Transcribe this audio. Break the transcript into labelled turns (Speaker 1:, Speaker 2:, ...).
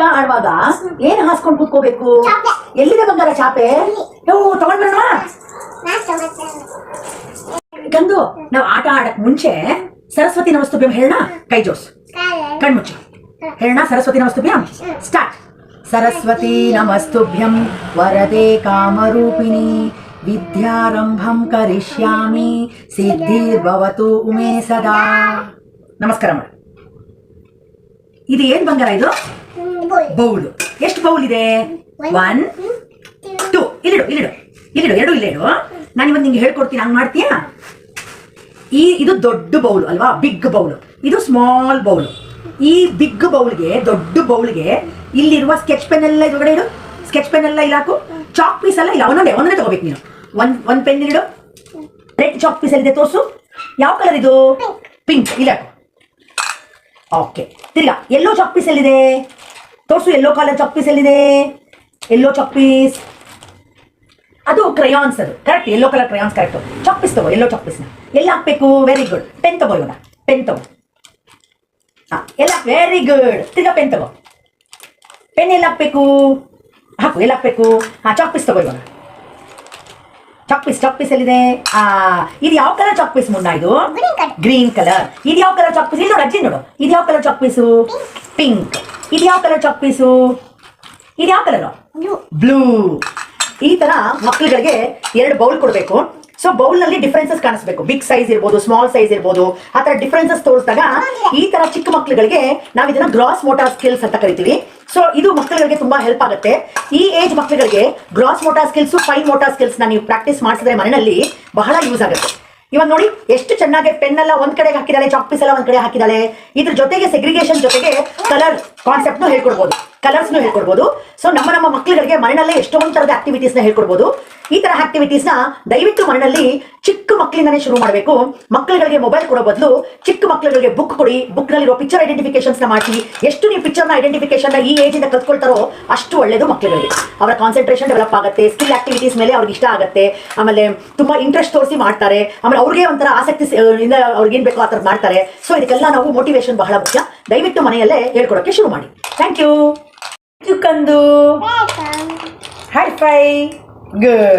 Speaker 1: ಆಟ ಆಡುವಾಗ ಏನ್ ಹಾಸ್ಕೊಂಡು ಕೂತ್ಕೋಬೇಕು? ಎಲ್ಲಿದೆ ಬಂಗಾರ ಚಾಪೆ? ತಗೊಂಡ್ ಬರೋಣ ಕಂದು. ನಾವು ಆಟ ಆಡಕ್ ಮುಂಚೆ ಸರಸ್ವತಿ ನಮಸ್ತುಭ್ಯಂ ಹೇಳೋಣ. ಕೈ ಜೋಸ್, ಕಣ್ಮುಚ್ಚಿ ಹೇಳೋಣ. ಸರಸ್ವತಿ ನಮಸ್ತುಭ್ಯಂ ಸ್ಟಾರ್ಟ್. ಸರಸ್ವತಿ ನಮಸ್ತುಭ್ಯಂ ವರದೆ ಕಾಮರೂಪಿಣಿ ವಿದ್ಯಾರಂಭಂ ಕರಿಷ್ಯಾಮಿ ಸಿದ್ಧಿರ್ಭವತು ಉಮೇ ಸದಾ. ನಮಸ್ಕಾರ ಮಾಡಿ. ಇದು ಏನ್ ಬಂಗಾರ? ಇದು ಬೌಲ್. ಎಷ್ಟು ಬೌಲ್ ಇದೆ? 1 2. ಇಲ್ಲಿಡು ಇಲ್ಲಿಡು ಇಲ್ಲಿಡು, ಎರಡು ಇಲ್ಲೇ ಇಡು. ನಾನು ಇವತ್ತು ನಿಂಗೆ ಹೇಳ್ಕೊಡ್ತೀನಿ, ಹಂಗೆ ಮಾಡ್ತೀಯಾ? ಇದು ದೊಡ್ಡ ಬೌಲ್ ಅಲ್ವಾ, ಬಿಗ್ ಬೌಲ್. ಇದು ಸ್ಮಾಲ್ ಬೌಲ್. ಈ ಬಿಗ್ ಬೌಲ್ಗೆ, ದೊಡ್ಡ ಬೌಲ್ಗೆ ಇಲ್ಲಿರುವ ಸ್ಕೆಚ್ ಪೆನ್ ಎಲ್ಲ ಇದ್ರೊಳಗಡೆ ಇಡು. ಸ್ಕೆಚ್ ಪೆನ್ ಎಲ್ಲ ಇಲ್ಲ ಹಾಕು. ಚಾಕ್ ಪೀಸ್ ಎಲ್ಲ ಇಲ್ಲ, ಒಂದೊಂದೇ ತಗೋಬೇಕು ನೀನು. ಒಂದ್ ಪೆನ್ ಇಡು. ರೆಡ್ ಚಾಕ್ ಪೀಸ್ ಎಲ್ಲಿದೆ ತೋರಿಸು. ಯಾವ ಕಲರ್ ಇದು? ಪಿಂಕ್. ಇಲ್ಲ ಓಕೆ. ತಿರ್ಗಾ ಎಲ್ಲೋ ಚಾಕ್ ಪೀಸ್ ಎಲ್ಲಿದೆ ತೋರಿಸು. ಎಲ್ಲೋ ಕಲರ್ ಚಾಕ್ ಪೀಸ್ ಎಲ್ಲಿದೆ? ಎಲ್ಲೋ ಚಾಕ್ ಪೀಸ್ ಅದು ಕ್ರಯಾನ್ಸ್. ಅದು correct. Yellow colour crayons correct. Chalk piece ತಗೋ. ಎಲ್ಲೋ ಚಾಕ್ ಪೀಸ್ನ ಎಲ್ಲ ಹಾಕ್ಬೇಕು? Very good. ಪೆನ್ ತಗೋ. ಇವನ ಪೆನ್ ತಗೋ. ಎಲ್ಲ ವೆರಿ ಗುಡ್. ತಿರ್ಗಾ ಪೆನ್ ತಗೋ. ಪೆನ್ ಎಲ್ಲ ಹಾಕ್ಬೇಕು? ಹಾಕು. ಎಲ್ಲ ಹಾಕ್ಬೇಕು? ಚಾಕ್ ಪೀಸ್ ತಗೋ. ಇವನ ಚಾಕ್ ಪೀಸ್ ಎಲ್ಲಿದೆ? ಇದು ಯಾವ ಕಲರ್ ಚಾಕ್ ಪೀಸ್ ಮುನ್ನ? ಇದು ಗ್ರೀನ್ ಕಲರ್. ಇದು ಯಾವ ಕಲರ್ ಚಾಕ್ ಪೀಸ್? ಇಲ್ಲಿ ನೋಡು, ಅಜ್ಜಿ ನೋಡು. ಇದು ಯಾವ ಕಲರ್ ಚಾಕ್ ಪೀಸು? ಪಿಂಕ್. ಇದು ಯಾವ ಕಲರ್ ಚಾಕ್ ಪೀಸು? ಇದು ಯಾವ ಕಲರ್? ಬ್ಲೂ. ಈ ತರ ಮಕ್ಕಳುಗಳಿಗೆ 2 ಬೌಲ್ ಕೊಡಬೇಕು. ಸೊ ಬೌಲ್ ನಲ್ಲಿ ಡಿಫ್ರೆನ್ಸಸ್ ಕಾಣಿಸ್ಬೇಕು. ಬಿಗ್ ಸೈಜ್ ಇರ್ಬೋದು, ಸ್ಮಾಲ್ ಸೈಜ್ ಇರ್ಬೋದು. ಆ ತರ ಡಿಫ್ರೆನ್ಸಸ್ ತೋರಿಸಿದಾಗ ಈ ತರ ಚಿಕ್ಕ ಮಕ್ಕಳುಗಳಿಗೆ ನಾವು ಇದನ್ನ ಗ್ರಾಸ್ ಮೋಟಾರ್ ಸ್ಕಿಲ್ಸ್ ಅಂತ ಕರಿತೀವಿ. ಸೊ ಇದು ಮಕ್ಕಳುಗಳಿಗೆ ತುಂಬಾ ಹೆಲ್ಪ್ ಆಗುತ್ತೆ. ಈ ಏಜ್ ಮಕ್ಕಳುಗಳಿಗೆ gross motor skills, fine motor skills ನೀವು ಪ್ರಾಕ್ಟೀಸ್ ಮಾಡಿಸಿದ್ರೆ ಮನೆಯಲ್ಲಿ ಬಹಳ ಯೂಸ್ ಆಗುತ್ತೆ. ಇವಾಗ ನೋಡಿ ಎಷ್ಟು ಚೆನ್ನಾಗಿ ಪೆನ್ ಎಲ್ಲ ಒಂದ್ ಕಡೆಗೆ ಹಾಕಿದಾಳೆ, ಚಾಕ್ ಪೀಸ್ ಎಲ್ಲ ಒಂದ್ ಕಡೆ ಹಾಕಿದಾಳೆ. ಇದ್ರ ಜೊತೆಗೆ ಸೆಗ್ರಿಗೇಷನ್ ಜೊತೆಗೆ ಕಲರ್ ಕಾನ್ಸೆಪ್ಟ್ ಹೇಳ್ಕೊಡ್ಬೋದು, ಕಲರ್ಸ್ ಹೇಳ್ಕೊಡ್ಬೋದು. ಸೊ ನಮ್ಮ ಮಕ್ಕಳುಗಳಿಗೆ ಮನೆಯಲ್ಲೇ ಎಷ್ಟೊಂದು ತರದ ಆಕ್ಟಿವಿಟೀಸ್ ನ ಹೇಳ್ಕೊಡ್ಬೋದು. ಈ ತರ ಆಕ್ಟಿವಿಟೀಸ್ ನ ದಯವಿಟ್ಟು ಮನೆಯಲ್ಲಿ ಚಿಕ್ಕ ಮಕ್ಕಳಿಂದಾನೇ ಶುರು ಮಾಡಬೇಕು. ಮಕ್ಕಳುಗಳಿಗೆ ಮೊಬೈಲ್ ಕೊಡೋ ಬದಲು ಚಿಕ್ಕ ಮಕ್ಕಳುಗಳಿಗೆ ಬುಕ್ ಕೊಡಿ. ಬುಕ್ ನಲ್ಲಿರೋ ಪಿಕ್ಚರ್ ಐಡೆಂಟಿಫಿಕೇಶನ್ಸ್ ನ ಮಾಡಿ. ಎಷ್ಟು ನೀವು ಪಿಕ್ಚರ್ ನ ಐಡೆಂಟಿಫಿಕೇಶನ್ ಈ ಏಜ್ ಇಂದ ಕಲ್ತ್ಕೊಳ್ತಾರೋ ಅಷ್ಟು ಒಳ್ಳೇದು ಮಕ್ಕಳುಗಳಿಗೆ. ಅವರ ಕಾನ್ಸಂಟ್ರೇಷನ್ ಡೆವಲಪ್ ಆಗುತ್ತೆ. ಸ್ಕಿಲ್ ಆಕ್ಟಿವಿಟೀಸ್ ಮೇಲೆ ಅವ್ರಿಗೆ ಇಷ್ಟ ಆಗುತ್ತೆ. ಆಮೇಲೆ ತುಂಬಾ ಇಂಟ್ರೆಸ್ಟ್ ತೋರಿಸಿ ಮಾಡ್ತಾರೆ. ಆಮೇಲೆ ಅವ್ರಿಗೆ ಒಂಥರ ಆಸಕ್ತಿ ಇಂದ ಅವ್ರಿಗೆ ಏನ್ ಬೇಕೋ ಆ ಥರ ಮಾಡ್ತಾರೆ. ಸೊ ಇದಕ್ಕೆಲ್ಲ ನಾವು ಮೋಟಿವೇಶನ್ ಬಹಳ ಮುಖ್ಯ. ದಯವಿಟ್ಟು ಮನೆಯಲ್ಲೇ ಹೇಳ್ಕೊಡೋಕೆ ಶುರು ಮಾಡಿ. ಥ್ಯಾಂಕ್ ಯು ಕಂದು. High five. ಗುಡ್.